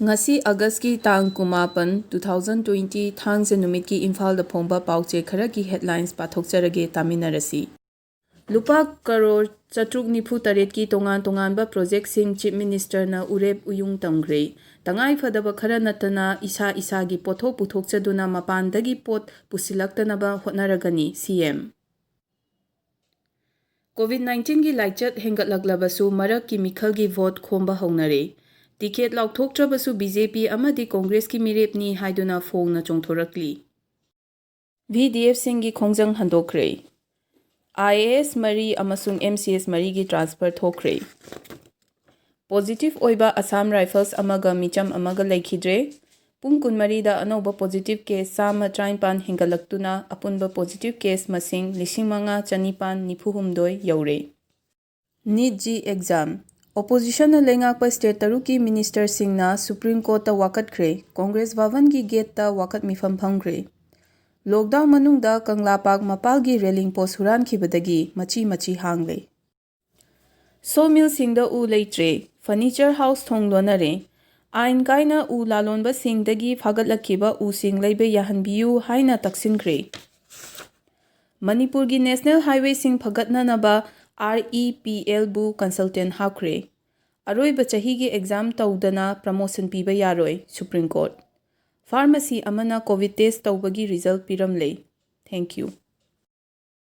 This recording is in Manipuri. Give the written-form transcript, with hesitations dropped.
ꯉꯁꯤ ꯑꯒꯁꯀꯤ ꯇꯥꯡ 19, 2020 ꯊꯥꯡꯖ ꯅꯨꯃꯤꯠꯀꯤ ꯏꯝꯐꯥꯜꯗ ꯐꯣꯡꯕ ꯄꯥꯎꯆꯦ ꯈꯔꯒꯤ ꯍꯦꯗꯂꯥꯏꯟꯁ ꯄꯥꯊꯣꯛꯆꯔꯒꯦ ꯇꯥꯃꯤꯟꯅꯔꯁꯤ꯫ ꯂꯨꯄꯥ ꯀꯔꯣꯔ 798ꯀꯤ ꯇꯣꯉꯥꯟ-ꯇꯣꯉꯥꯟꯕ ꯄ꯭ꯔꯣꯖꯦꯛꯇꯁꯤꯡ ꯆꯤꯞ ꯃꯤꯅꯤꯁꯇꯔꯅ ꯎꯔꯦꯞ ꯎꯌꯨꯡ ꯇꯝꯈ꯭ꯔꯦ꯫ ꯇꯉꯥꯏꯐꯗꯕ ꯈꯔ ꯅꯠꯇꯅ ꯏꯁꯥ-ꯏꯁꯥꯒꯤ ꯄꯣꯠꯊꯣꯛ ꯄꯨꯊꯣꯛꯆꯗꯨꯅ ꯃꯄꯥꯟꯗꯒꯤ ꯄꯣꯠ ꯄꯨꯁꯤꯜꯂꯛꯇꯅꯕ ꯍꯣꯠꯅꯔꯒꯅꯤ ꯁꯤ.ꯑꯦꯝ. ꯀꯣꯕꯤꯗ-19ꯒꯤ ꯂꯥꯏꯆꯠ ꯍꯦꯟꯒꯠꯂꯛꯂꯕꯁꯨ ꯃꯔꯛꯀꯤ ꯃꯤꯈꯜꯒꯤ ꯚꯣꯠ ꯈꯣꯝꯕ ꯍꯧꯅꯔꯦ꯫ Ticket ꯂꯥꯎꯊꯣꯛꯇ꯭ꯔꯕꯁꯨ BJP. ꯑꯃꯗꯤ ꯀꯣꯡꯒ꯭ꯔꯦꯁꯀꯤ ꯃꯤꯔꯦꯞꯅꯤ ꯍꯥꯏꯗꯨꯅ ꯐꯣꯡꯅ ꯆꯣꯡꯊꯣꯔꯛꯂꯤ꯫ ꯚꯤ.ꯗꯤ.ꯑꯦꯐꯁꯤꯡꯒꯤ ꯈꯣꯡꯖꯪ ꯍꯟꯗꯣꯛꯈ꯭ꯔꯦ꯫ ꯑꯥꯏ.ꯑꯦ.ꯑꯦꯁ 3 ꯑꯃꯁꯨꯡ ꯑꯦꯝ.ꯁꯤ.ꯑꯦꯁ 4ꯒꯤ ꯇ꯭ꯔꯥꯟꯁꯐꯔ ꯊꯣꯛꯈ꯭ꯔꯦ꯫ ꯄꯣꯖꯤꯇꯤꯚ ꯑꯣꯏꯕ ꯑꯁꯥꯝ ꯔꯥꯏꯐꯜꯁ ꯑꯃꯒ ꯃꯤꯆꯝ ꯑꯃꯒ ꯂꯩꯈꯤꯗ꯭ꯔꯦ꯫ ꯄꯨꯡ 24ꯗ ꯑꯅꯧꯕ ꯄꯣꯖꯤꯇꯤꯚ ꯀꯦꯁ 153 ꯍꯦꯟꯒꯠꯂꯛꯇꯨꯅ ꯑꯄꯨꯟꯕ ꯄꯣꯖꯤꯇꯤꯚ ꯀꯦꯁ ꯃꯁꯤꯡ 5,992 ꯌꯧꯔꯦ꯫ ꯅꯤꯠ ꯖꯤ ꯑꯦꯛꯖꯥꯝ ꯑꯣꯄꯣꯖꯤꯁꯟꯅ ꯂꯩꯉꯥꯛꯄ ꯁ꯭ꯇꯦꯠ 6ꯀꯤ ꯃꯤꯅꯤꯁꯇꯔꯁꯤꯡꯅ ꯁꯨꯄ꯭ꯔꯤꯝ ꯀꯣꯔꯠꯇ ꯋꯥꯀꯠꯈ꯭ꯔꯦ꯫ ꯀꯣꯡꯒ꯭ꯔꯦꯁ ꯚꯕꯟꯒꯤ ꯒꯦꯠꯇ ꯋꯥꯀꯠ ꯃꯤꯐꯝ ꯐꯝꯈ꯭ꯔꯦ꯫ ꯂꯣꯛꯗꯥꯎꯟ ꯃꯅꯨꯡꯗ ꯀꯪꯂꯥꯄꯥꯛ ꯃꯄꯥꯜꯒꯤ ꯔꯦꯂꯤꯡ ꯄꯣꯁ ꯍꯨꯔꯥꯟꯈꯤꯕꯗꯒꯤ ꯃꯆꯤ-ꯃꯆꯤ ꯍꯥꯡꯂꯦ꯫ ꯁꯣ ꯃꯤꯜꯁꯤꯡꯗ ꯎ ꯂꯩꯇ꯭ꯔꯦ꯫ ꯐꯔꯅꯤꯆꯔ ꯍꯥꯎꯁ ꯊꯣꯡ ꯂꯣꯟꯅꯔꯦ꯫ ꯑꯥꯏꯟ ꯀꯥꯏꯅ ꯎ ꯂꯂꯣꯟꯕꯁꯤꯡꯗꯒꯤ ꯐꯥꯒꯠꯂꯛꯈꯤꯕ ꯎꯁꯤꯡ ꯂꯩꯕ ꯌꯥꯍꯟꯕꯤꯌꯨ ꯍꯥꯏꯅ ꯇꯛꯁꯤꯟꯈ꯭ꯔꯦ꯫ ꯃꯅꯤꯄꯨꯔꯒꯤ ꯅꯦꯁꯅꯦꯜ ꯍꯥꯏꯋꯦꯁꯤꯡ ꯐꯒꯠꯅꯅꯕ REPL ꯕꯨ ꯀꯟꯁꯜꯇꯦꯟ ꯍꯥꯞꯈ꯭ꯔꯦ꯫ ꯑꯔꯣꯏꯕ ꯆꯍꯤꯒꯤ ꯑꯦꯛꯖꯥꯝ ꯇꯧꯗꯅ ꯄ꯭ꯔꯃꯣꯁꯟ ꯄꯤꯕ ꯌꯥꯔꯣꯏ ꯁꯨꯄ꯭ꯔꯤꯝ ꯀꯣꯔꯠ꯫ ꯐꯥꯔꯃꯥꯁꯤ ꯑꯃꯅ ꯀꯣꯚꯤꯗ ꯇꯦꯁ ꯇꯧꯕꯒꯤ ꯔꯤꯖꯜꯠ ꯄꯤꯔꯝꯂꯦ꯫ Thank U.